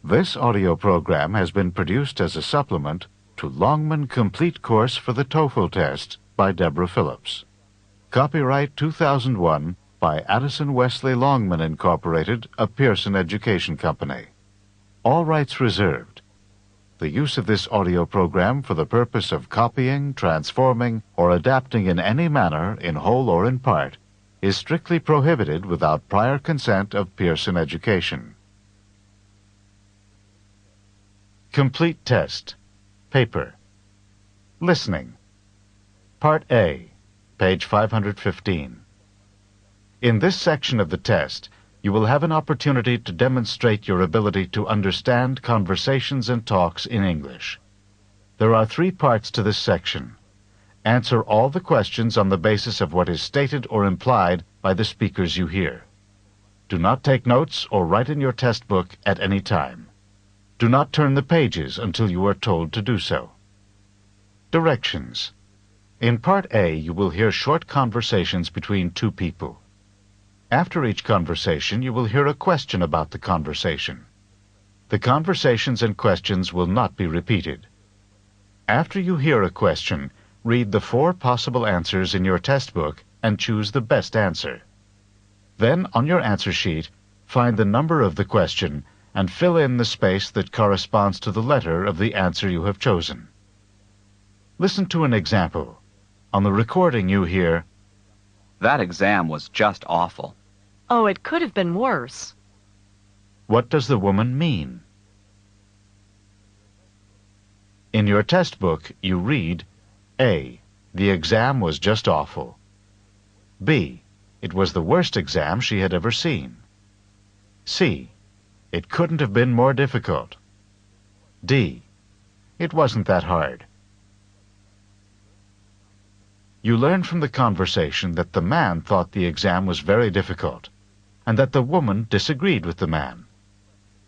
This audio program has been produced as a supplement to Longman Complete Course for the TOEFL Test by Deborah Phillips. Copyright 2001 by Addison Wesley Longman Incorporated, a Pearson Education Company. All rights reserved. The use of this audio program for the purpose of copying, transforming, or adapting in any manner, in whole or in part, is strictly prohibited without prior consent of Pearson Education. Complete Test. Paper. Listening. Part A, page 515. In this section of the test, you will have an opportunity to demonstrate your ability to understand conversations and talks in English. There are 3 parts to this section. Answer all the questions on the basis of what is stated or implied by the speakers you hear. Do not take notes or write in your test book at any time. Do not turn the pages until you are told to do so. Directions. In Part A, you will hear short conversations between 2 people. After each conversation, you will hear a question about the conversation. The conversations and questions will not be repeated. After you hear a question, read the 4 possible answers in your test book and choose the best answer. Then, on your answer sheet, find the number of the question and fill in the space that corresponds to the letter of the answer you have chosen. Listen to an example. On the recording you hear, "That exam was just awful." Oh, it could have been worse. What does the woman mean? In your test book, you read, A. The exam was just awful. B. It was the worst exam she had ever seen. C. It couldn't have been more difficult. D. It wasn't that hard. You learn from the conversation that the man thought the exam was very difficult, and that the woman disagreed with the man.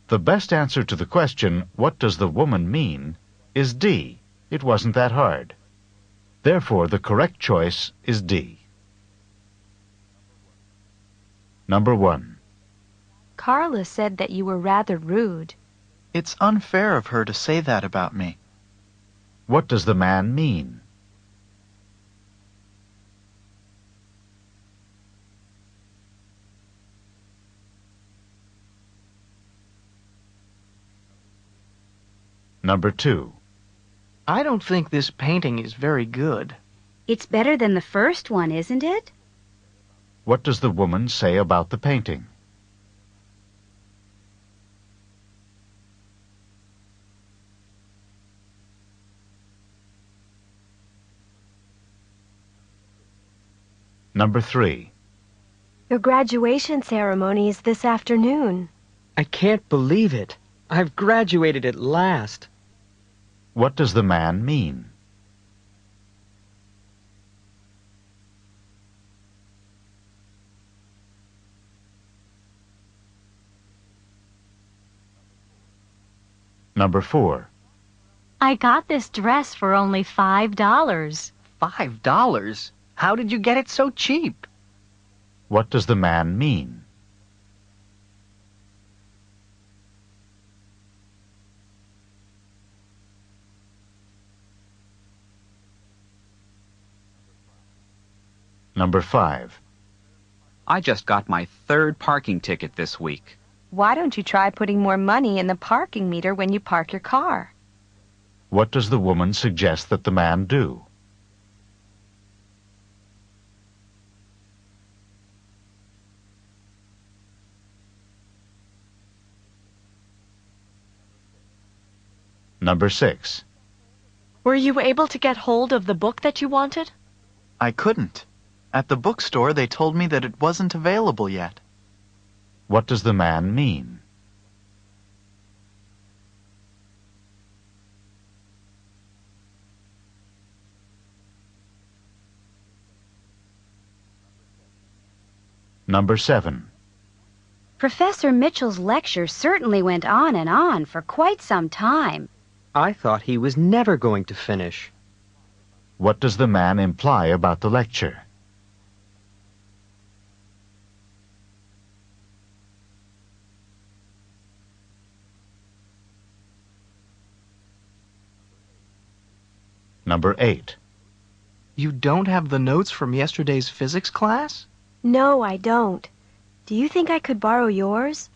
The best answer to the question, what does the woman mean, is D. It wasn't that hard. Therefore, the correct choice is D. Number 1. Carla said that you were rather rude. It's unfair of her to say that about me. What does the man mean? Number 2. I don't think this painting is very good. It's better than the first one, isn't it? What does the woman say about the painting? Number 3. Your graduation ceremony is this afternoon. I can't believe it. I've graduated at last. What does the man mean? Number 4. I got this dress for only $5. $5? How did you get it so cheap? What does the man mean? Number 5. I just got my 3rd parking ticket this week. Why don't you try putting more money in the parking meter when you park your car? What does the woman suggest that the man do? Number 6. Were you able to get hold of the book that you wanted? I couldn't. At the bookstore, they told me that it wasn't available yet. What does the man mean? Number 7. Professor Mitchell's lecture certainly went on and on for quite some time. I thought he was never going to finish. What does the man imply about the lecture? Number 8. You don't have the notes from yesterday's physics class? No, I don't. Do you think I could borrow yours?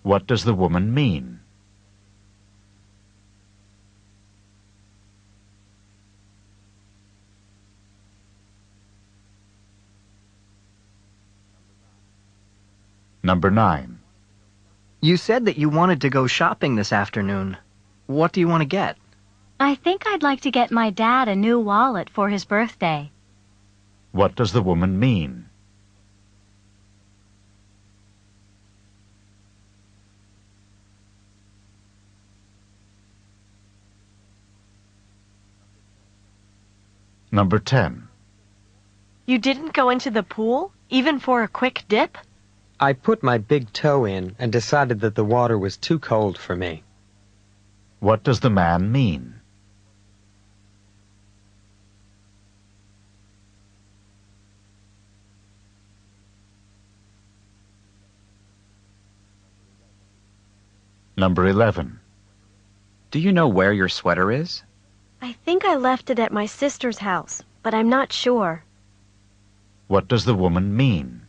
What does the woman mean? Number 9. You said that you wanted to go shopping this afternoon. What do you want to get? I think I'd like to get my dad a new wallet for his birthday. What does the woman mean? Number 10. You didn't go into the pool, even for a quick dip? I put my big toe in and decided that the water was too cold for me. What does the man mean? Number 11. Do you know where your sweater is? I think I left it at my sister's house, but I'm not sure. What does the woman mean?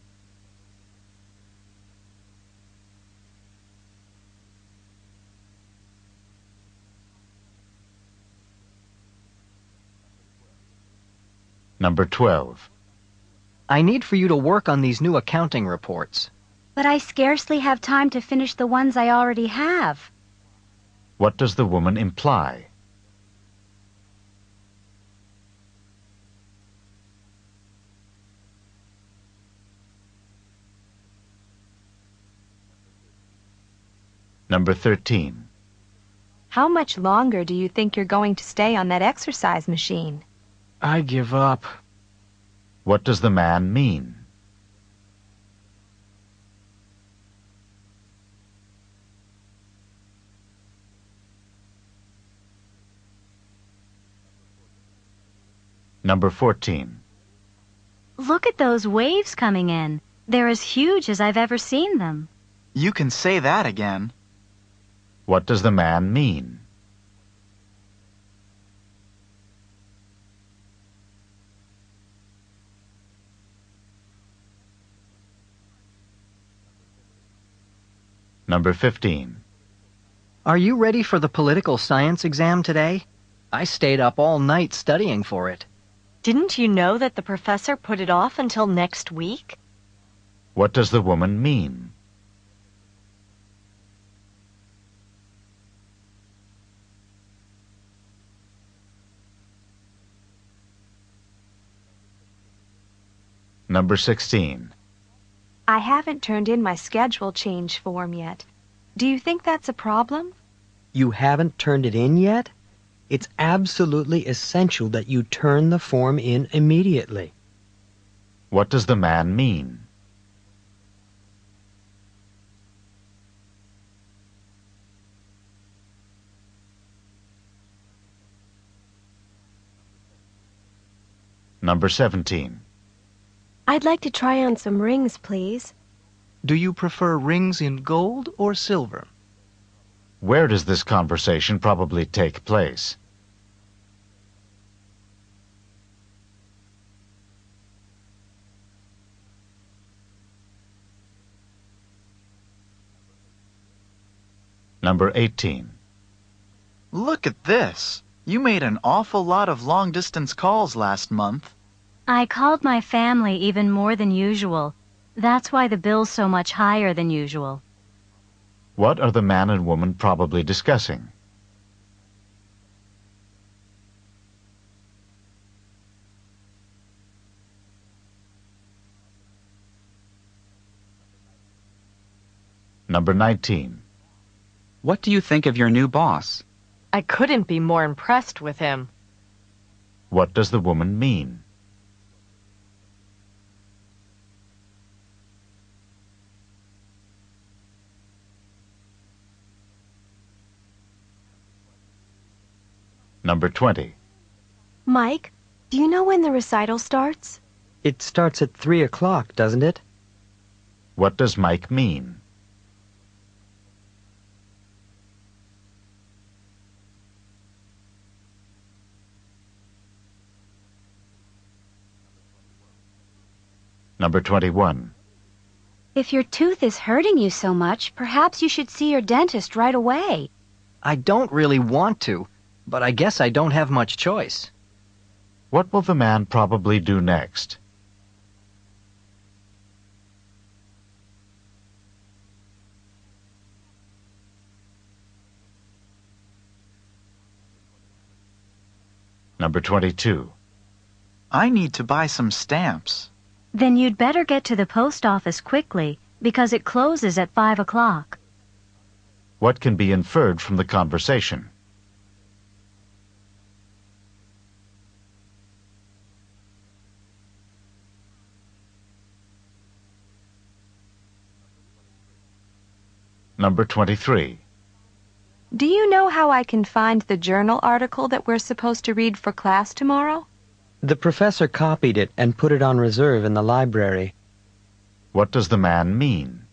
Number 12. I need for you to work on these new accounting reports. But I scarcely have time to finish the ones I already have. What does the woman imply? Number 13. How much longer do you think you're going to stay on that exercise machine? I give up. What does the man mean? Number 14. Look at those waves coming in. They're as huge as I've ever seen them. You can say that again. What does the man mean? Number 15. Are you ready for the political science exam today? I stayed up all night studying for it. Didn't you know that the professor put it off until next week? What does the woman mean? Number 16. I haven't turned in my schedule change form yet. Do you think that's a problem? You haven't turned it in yet? It's absolutely essential that you turn the form in immediately. What does the man mean? Number 17. I'd like to try on some rings, please. Do you prefer rings in gold or silver? Where does this conversation probably take place? Number 18. Look at this. You made an awful lot of long-distance calls last month. I called my family even more than usual. That's why the bill's so much higher than usual. What are the man and woman probably discussing? Number 19. What do you think of your new boss? I couldn't be more impressed with him. What does the woman mean? Number 20. Mike, do you know when the recital starts? It starts at 3 o'clock, doesn't it? What does Mike mean? Number 21. If your tooth is hurting you so much, perhaps you should see your dentist right away. I don't really want to, but I guess I don't have much choice. What will the man probably do next? Number 22. I need to buy some stamps. Then you'd better get to the post office quickly, because it closes at 5 o'clock. What can be inferred from the conversation? Number 23. Do you know how I can find the journal article that we're supposed to read for class tomorrow? The professor copied it and put it on reserve in the library. What does the man mean?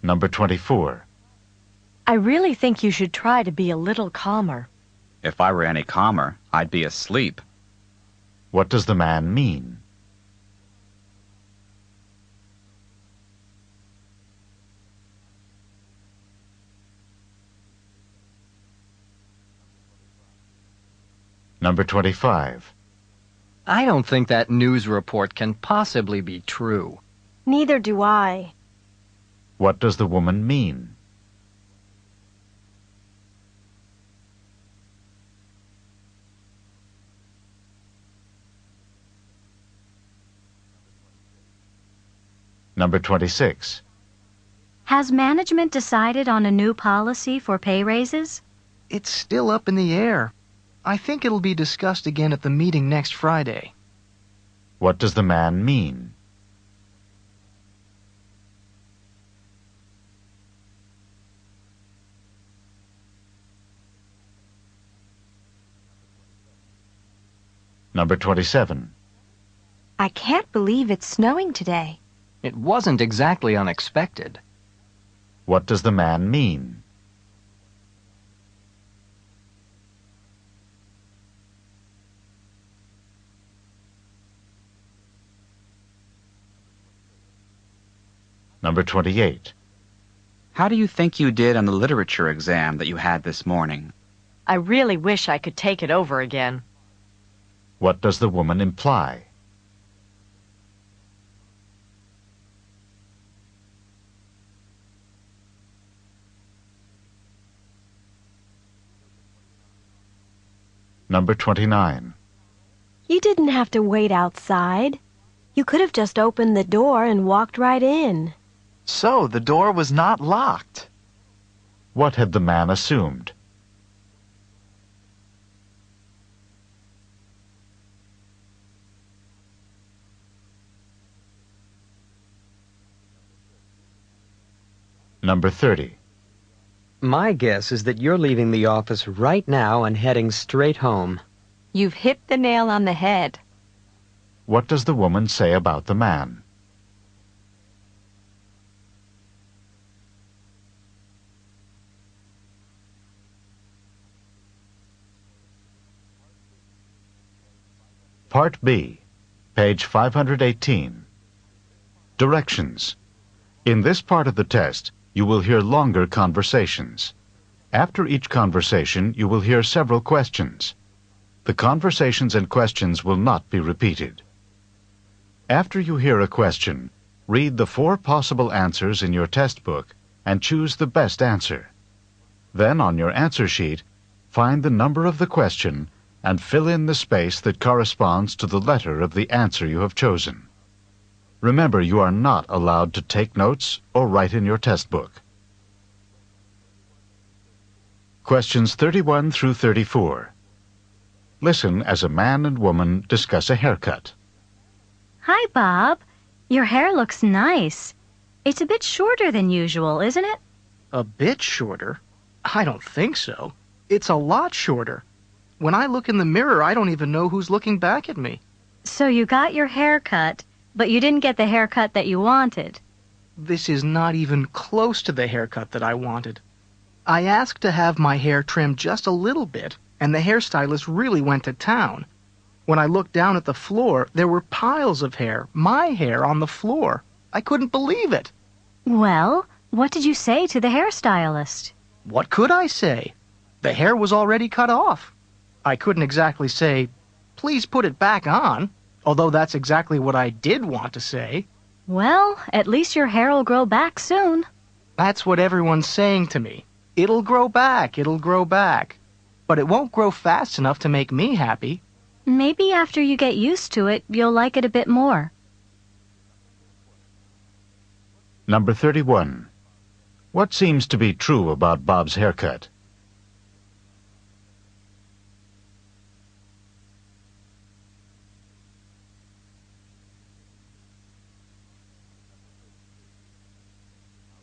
Number 24. I really think you should try to be a little calmer. If I were any calmer, I'd be asleep. What does the man mean? Number 25. I don't think that news report can possibly be true. Neither do I. What does the woman mean? Number 26. Has management decided on a new policy for pay raises? It's still up in the air. I think it'll be discussed again at the meeting next Friday. What does the man mean? Number 27. I can't believe it's snowing today. It wasn't exactly unexpected. What does the man mean? Number 28. How do you think you did on the literature exam that you had this morning? I really wish I could take it over again. What does the woman imply? Number 29. You didn't have to wait outside. You could have just opened the door and walked right in. So the door was not locked. What had the man assumed? Number 30. My guess is that you're leaving the office right now and heading straight home. You've hit the nail on the head. What does the woman say about the man? Part B, page 518. Directions. In this part of the test, you will hear longer conversations. After each conversation, you will hear several questions. The conversations and questions will not be repeated. After you hear a question, read the 4 possible answers in your test book and choose the best answer. Then, on your answer sheet, find the number of the question and fill in the space that corresponds to the letter of the answer you have chosen. Remember, you are not allowed to take notes or write in your test book. Questions 31 through 34. Listen as a man and woman discuss a haircut. Hi, Bob. Your hair looks nice. It's a bit shorter than usual, isn't it? A bit shorter? I don't think so. It's a lot shorter. When I look in the mirror, I don't even know who's looking back at me. So you got your hair cut, but you didn't get the haircut that you wanted. This is not even close to the haircut that I wanted. I asked to have my hair trimmed just a little bit, and the hairstylist really went to town. When I looked down at the floor, there were piles of hair, my hair, on the floor. I couldn't believe it. Well, what did you say to the hairstylist? What could I say? The hair was already cut off. I couldn't exactly say, "Please put it back on," although that's exactly what I did want to say. Well, at least your hair will grow back soon. That's what everyone's saying to me. It'll grow back, it'll grow back. But it won't grow fast enough to make me happy. Maybe after you get used to it, you'll like it a bit more. Number 31. What seems to be true about Bob's haircut?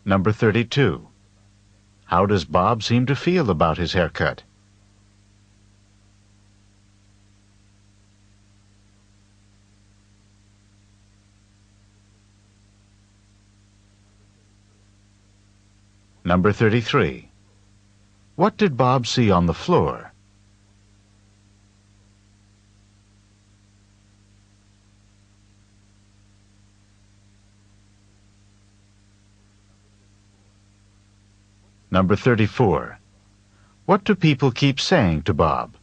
Number 32. How does Bob seem to feel about his haircut? Number 33. What did Bob see on the floor? Number 34. What do people keep saying to Bob?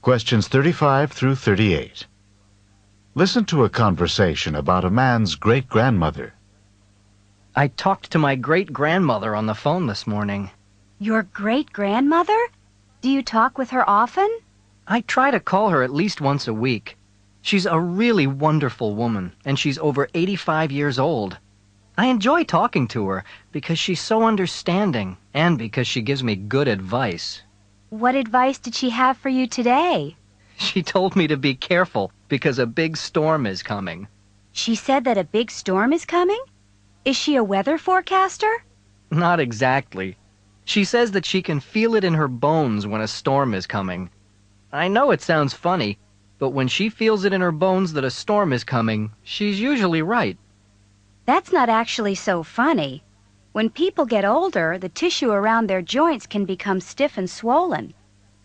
Questions 35 through 38. Listen to a conversation about a man's great-grandmother. I talked to my great-grandmother on the phone this morning. Your great-grandmother? Do you talk with her often? I try to call her at least once a week. She's a really wonderful woman, and she's over 85 years old. I enjoy talking to her because she's so understanding and because she gives me good advice. What advice did she have for you today? She told me to be careful because a big storm is coming. She said that a big storm is coming? Is she a weather forecaster? Not exactly. She says that she can feel it in her bones when a storm is coming. I know it sounds funny, but when she feels it in her bones that a storm is coming, she's usually right. That's not actually so funny. When people get older, the tissue around their joints can become stiff and swollen.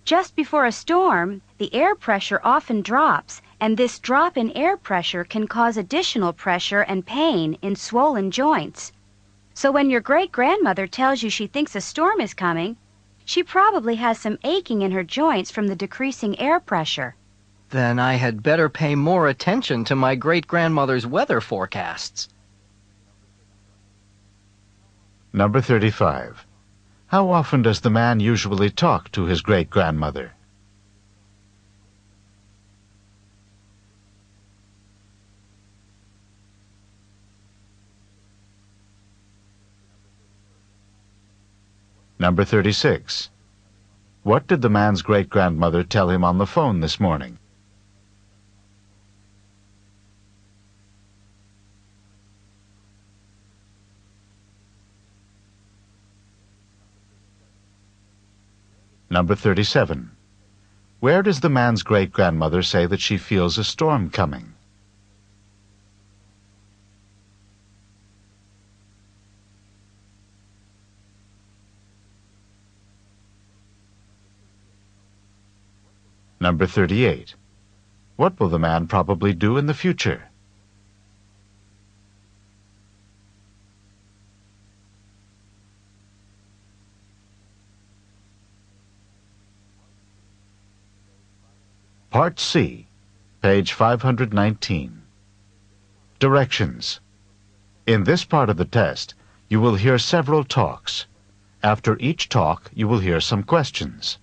Just before a storm, the air pressure often drops, and this drop in air pressure can cause additional pressure and pain in swollen joints. So when your great-grandmother tells you she thinks a storm is coming, she probably has some aching in her joints from the decreasing air pressure. Then I had better pay more attention to my great-grandmother's weather forecasts. Number 35. How often does the man usually talk to his great-grandmother? Number 36. What did the man's great-grandmother tell him on the phone this morning? Number 37. Where does the man's great-grandmother say that she feels a storm coming? Number 38. What will the man probably do in the future? Part C, page 519. Directions. In this part of the test, you will hear several talks. After each talk, you will hear some questions.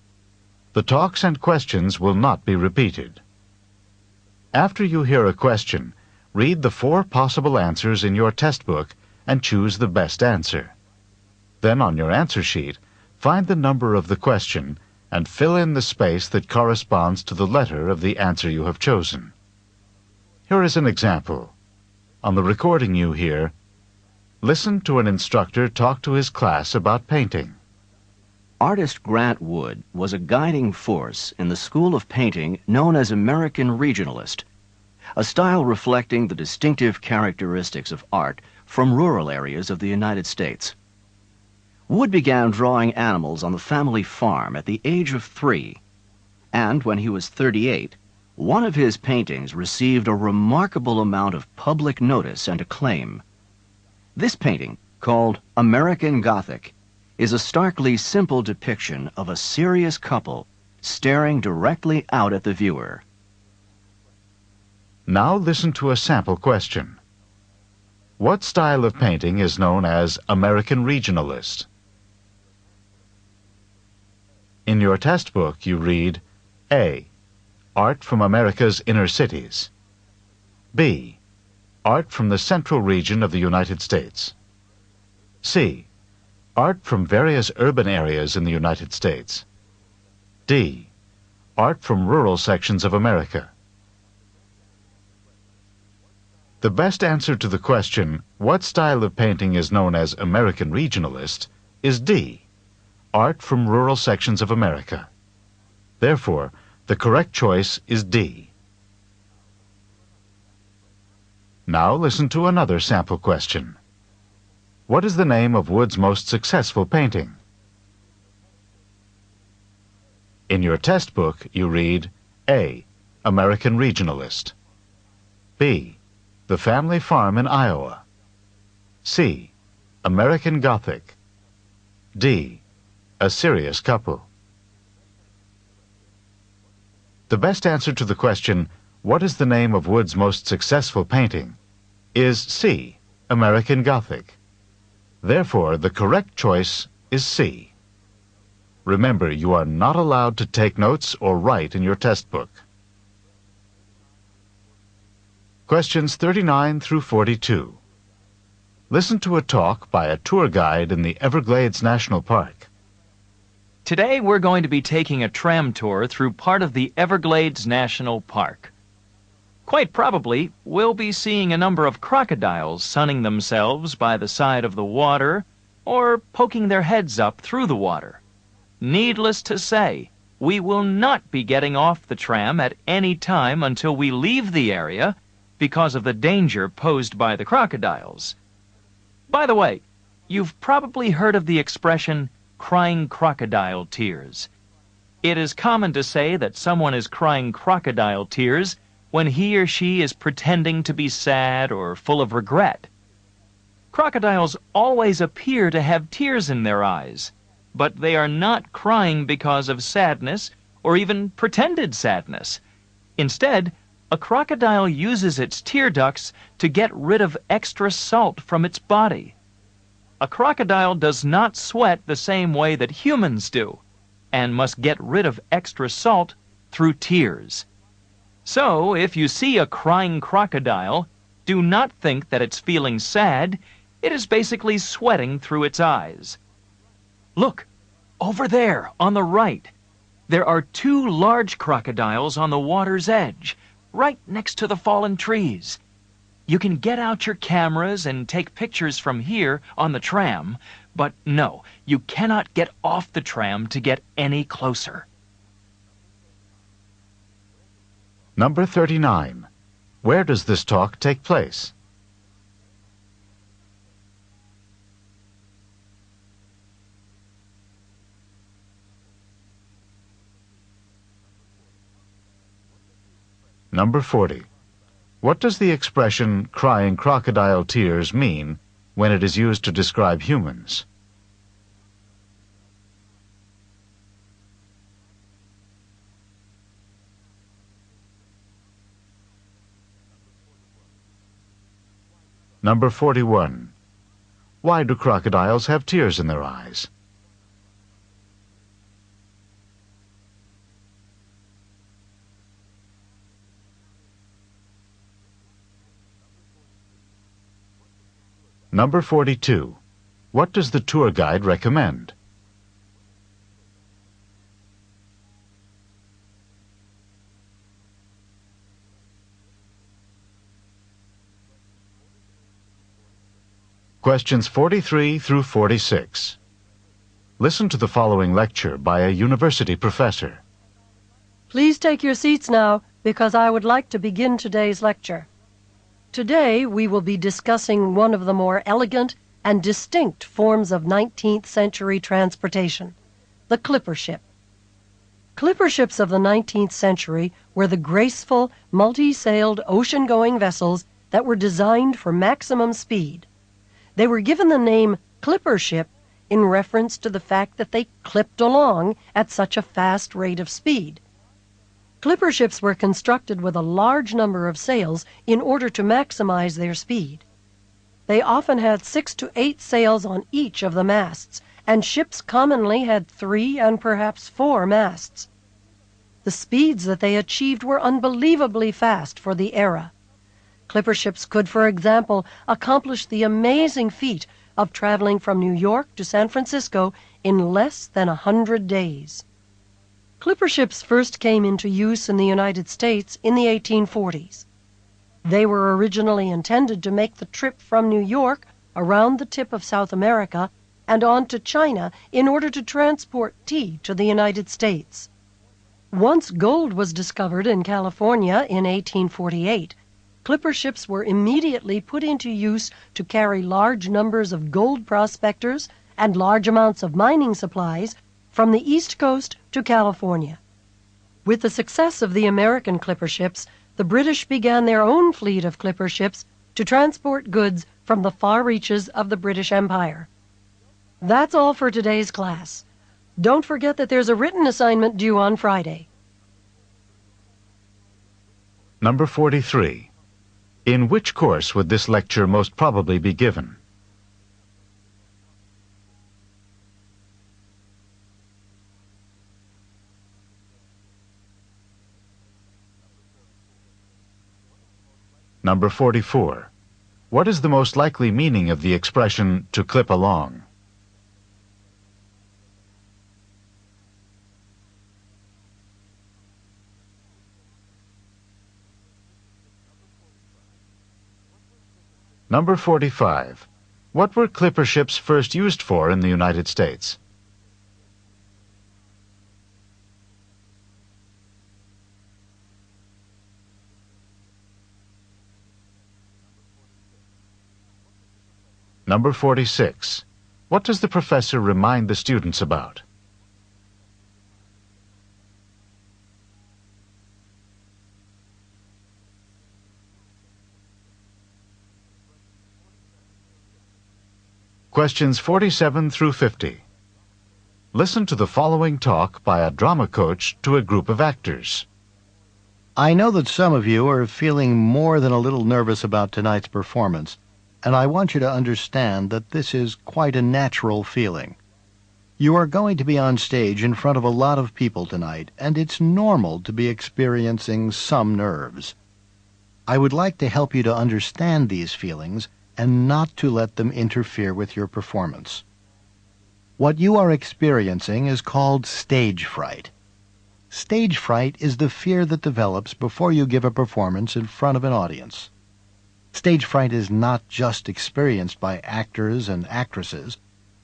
The talks and questions will not be repeated. After you hear a question, read the 4 possible answers in your test book and choose the best answer. Then on your answer sheet, find the number of the question and fill in the space that corresponds to the letter of the answer you have chosen. Here is an example. On the recording you hear, listen to an instructor talk to his class about painting. Artist Grant Wood was a guiding force in the school of painting known as American Regionalist, a style reflecting the distinctive characteristics of art from rural areas of the United States. Wood began drawing animals on the family farm at the age of 3, and when he was 38, one of his paintings received a remarkable amount of public notice and acclaim. This painting, called American Gothic, is a starkly simple depiction of a serious couple staring directly out at the viewer. Now listen to a sample question. What style of painting is known as American Regionalist? In your test book, you read A. Art from America's inner cities. B. Art from the central region of the United States. C. Art from various urban areas in the United States. D. Art from rural sections of America. The best answer to the question, what style of painting is known as American Regionalist, is D. Art from rural sections of America. Therefore, the correct choice is D. Now listen to another sample question. What is the name of Wood's most successful painting? In your test book, you read A. American Regionalist. B. The Family Farm in Iowa. C. American Gothic. D. A Serious Couple. The best answer to the question, what is the name of Wood's most successful painting, is C. American Gothic. Therefore, the correct choice is C. Remember, you are not allowed to take notes or write in your test book. Questions 39 through 42. Listen to a talk by a tour guide in the Everglades National Park. Today we're going to be taking a tram tour through part of the Everglades National Park. Quite probably, we'll be seeing a number of crocodiles sunning themselves by the side of the water or poking their heads up through the water. Needless to say, we will not be getting off the tram at any time until we leave the area because of the danger posed by the crocodiles. By the way, you've probably heard of the expression, crying crocodile tears. It is common to say that someone is crying crocodile tears when he or she is pretending to be sad or full of regret. Crocodiles always appear to have tears in their eyes, but they are not crying because of sadness or even pretended sadness. Instead, a crocodile uses its tear ducts to get rid of extra salt from its body. A crocodile does not sweat the same way that humans do, and must get rid of extra salt through tears. So, if you see a crying crocodile, do not think that it's feeling sad. It is basically sweating through its eyes. Look, over there, on the right. There are 2 large crocodiles on the water's edge, right next to the fallen trees. You can get out your cameras and take pictures from here on the tram, but no, you cannot get off the tram to get any closer. Number 39. Where does this talk take place? Number 40. What does the expression crying crocodile tears mean when it is used to describe humans? Number 41. Why do crocodiles have tears in their eyes? Number 42. What does the tour guide recommend? Questions 43 through 46. Listen to the following lecture by a university professor. Please take your seats now, because I would like to begin today's lecture. Today we will be discussing one of the more elegant and distinct forms of 19th century transportation, the clipper ship. Clipper ships of the 19th century were the graceful, multi-sailed, ocean-going vessels that were designed for maximum speed. They were given the name clipper ship in reference to the fact that they clipped along at such a fast rate of speed. Clipper ships were constructed with a large number of sails in order to maximize their speed. They often had 6 to 8 sails on each of the masts, and ships commonly had 3 and perhaps 4 masts. The speeds that they achieved were unbelievably fast for the era. Clipper ships could, for example, accomplish the amazing feat of traveling from New York to San Francisco in less than 100 days. Clipper ships first came into use in the United States in the 1840s. They were originally intended to make the trip from New York around the tip of South America and on to China in order to transport tea to the United States. Once gold was discovered in California in 1848, clipper ships were immediately put into use to carry large numbers of gold prospectors and large amounts of mining supplies from the East Coast to California. With the success of the American clipper ships, the British began their own fleet of clipper ships to transport goods from the far reaches of the British Empire. That's all for today's class. Don't forget that there's a written assignment due on Friday. Number 43. In which course would this lecture most probably be given? Number 44. What is the most likely meaning of the expression to clip along? Number 45. What were clipper ships first used for in the United States? Number 46. What does the professor remind the students about? Questions 47 through 50. Listen to the following talk by a drama coach to a group of actors. I know that some of you are feeling more than a little nervous about tonight's performance, and I want you to understand that this is quite a natural feeling. You are going to be on stage in front of a lot of people tonight, and it's normal to be experiencing some nerves. I would like to help you to understand these feelings and not to let them interfere with your performance. What you are experiencing is called stage fright. Stage fright is the fear that develops before you give a performance in front of an audience. Stage fright is not just experienced by actors and actresses.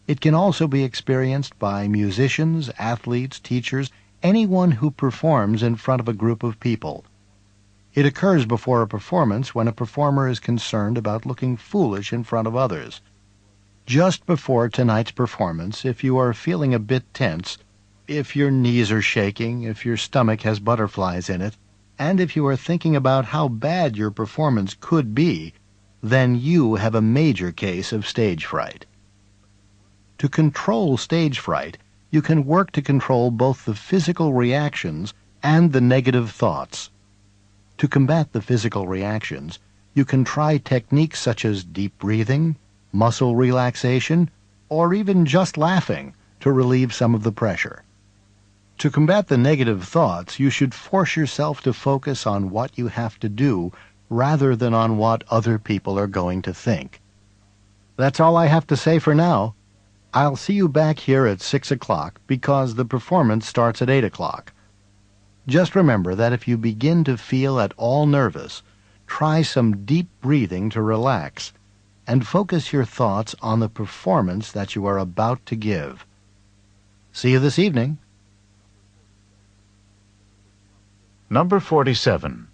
It can also be experienced by musicians, athletes, teachers, anyone who performs in front of a group of people. It occurs before a performance when a performer is concerned about looking foolish in front of others. Just before tonight's performance, if you are feeling a bit tense, if your knees are shaking, if your stomach has butterflies in it, and if you are thinking about how bad your performance could be, then you have a major case of stage fright. To control stage fright, you can work to control both the physical reactions and the negative thoughts. To combat the physical reactions, you can try techniques such as deep breathing, muscle relaxation, or even just laughing to relieve some of the pressure. To combat the negative thoughts, you should force yourself to focus on what you have to do rather than on what other people are going to think. That's all I have to say for now. I'll see you back here at 6 o'clock because the performance starts at 8 o'clock. Just remember that if you begin to feel at all nervous, try some deep breathing to relax and focus your thoughts on the performance that you are about to give. See you this evening. Number 47.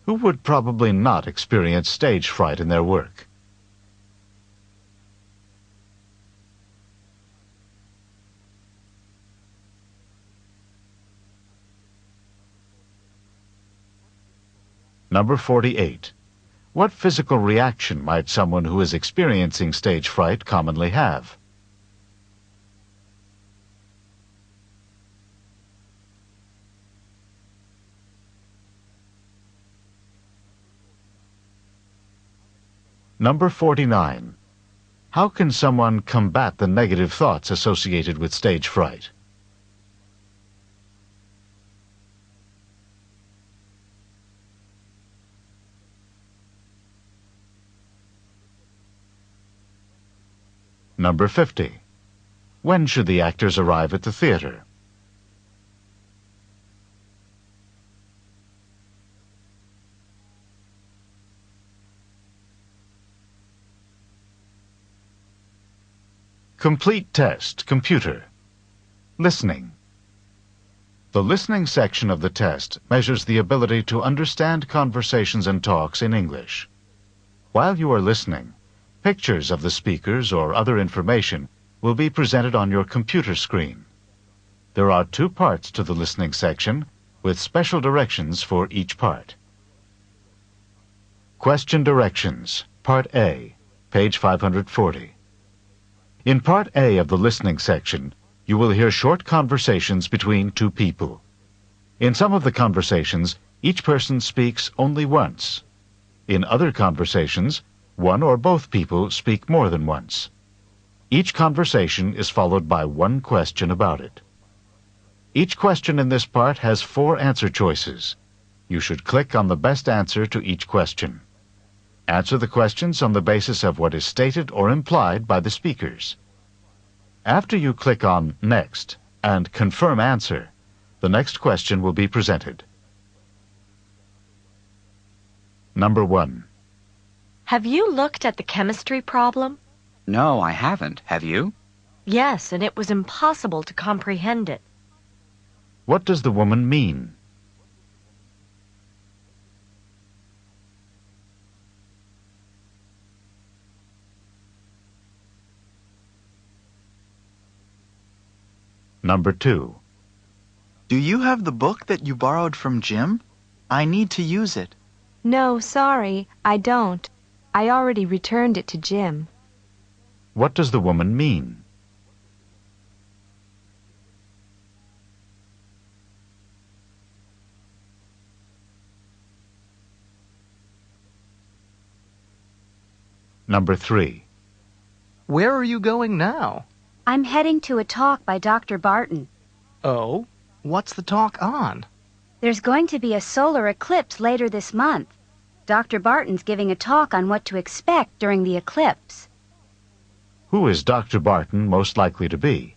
Who would probably not experience stage fright in their work? Number 48. What physical reaction might someone who is experiencing stage fright commonly have? Number 49. How can someone combat the negative thoughts associated with stage fright? Number 50. When should the actors arrive at the theater? Complete test, computer. Listening. The listening section of the test measures the ability to understand conversations and talks in English. While you are listening, pictures of the speakers or other information will be presented on your computer screen. There are 2 parts to the listening section, with special directions for each part. Question Directions, Part A, page 540. In Part A of the listening section, you will hear short conversations between 2 people. In some of the conversations, each person speaks only once. In other conversations, one or both people speak more than once. Each conversation is followed by 1 question about it. Each question in this part has 4 answer choices. You should click on the best answer to each question. Answer the questions on the basis of what is stated or implied by the speakers. After you click on Next and Confirm Answer, the next question will be presented. Number 1. Have you looked at the chemistry problem? No, I haven't. Have you? Yes, and it was impossible to comprehend it. What does the woman mean? Number 2. Do you have the book that you borrowed from Jim? I need to use it. No, sorry, I don't. I already returned it to Jim. What does the woman mean? Number 3. Where are you going now? I'm heading to a talk by Dr. Barton. Oh? What's the talk on? There's going to be a solar eclipse later this month. Dr. Barton's giving a talk on what to expect during the eclipse. Who is Dr. Barton most likely to be?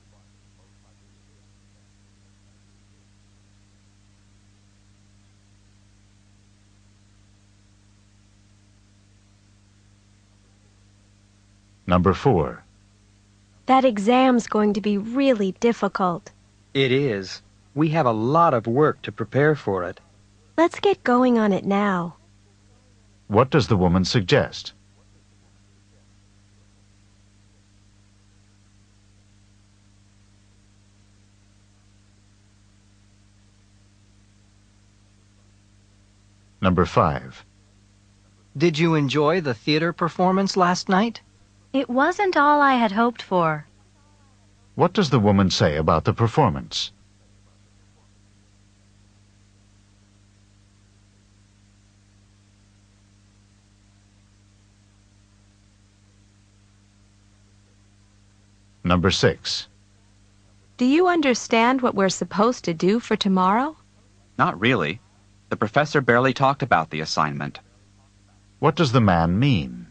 Number 4. That exam's going to be really difficult. It is. We have a lot of work to prepare for it. Let's get going on it now. What does the woman suggest? Number 5. Did you enjoy the theater performance last night? It wasn't all I had hoped for. What does the woman say about the performance? Number 6. Do you understand what we're supposed to do for tomorrow? Not really. The professor barely talked about the assignment. What does the man mean?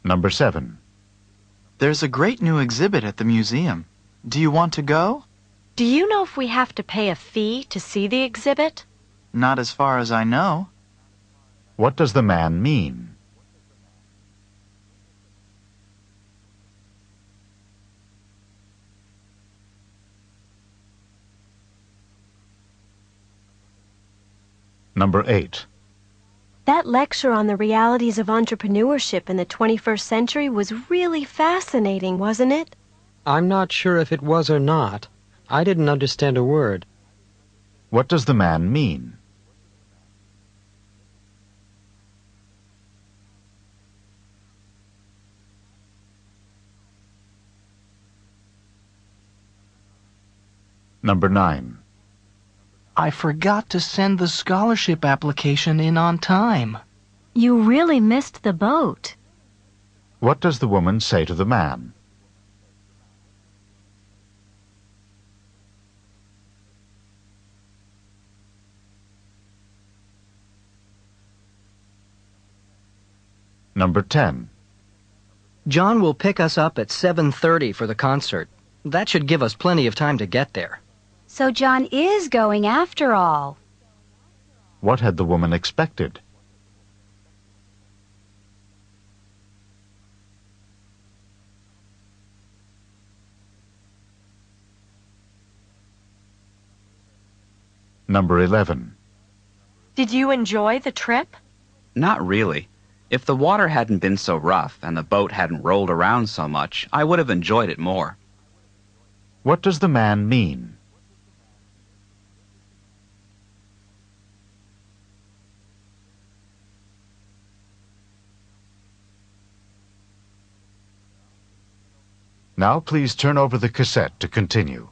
Number 7. There's a great new exhibit at the museum. Do you want to go? Do you know if we have to pay a fee to see the exhibit? Not as far as I know. What does the man mean? Number 8. That lecture on the realities of entrepreneurship in the 21st century was really fascinating, wasn't it? I'm not sure if it was or not. I didn't understand a word. What does the man mean? Number 9. I forgot to send the scholarship application in on time. You really missed the boat. What does the woman say to the man? Number 10. John will pick us up at 7:30 for the concert. That should give us plenty of time to get there. So John is going after all. What had the woman expected? Number 11. Did you enjoy the trip? Not really. If the water hadn't been so rough and the boat hadn't rolled around so much, I would have enjoyed it more. What does the man mean? Now please turn over the cassette to continue.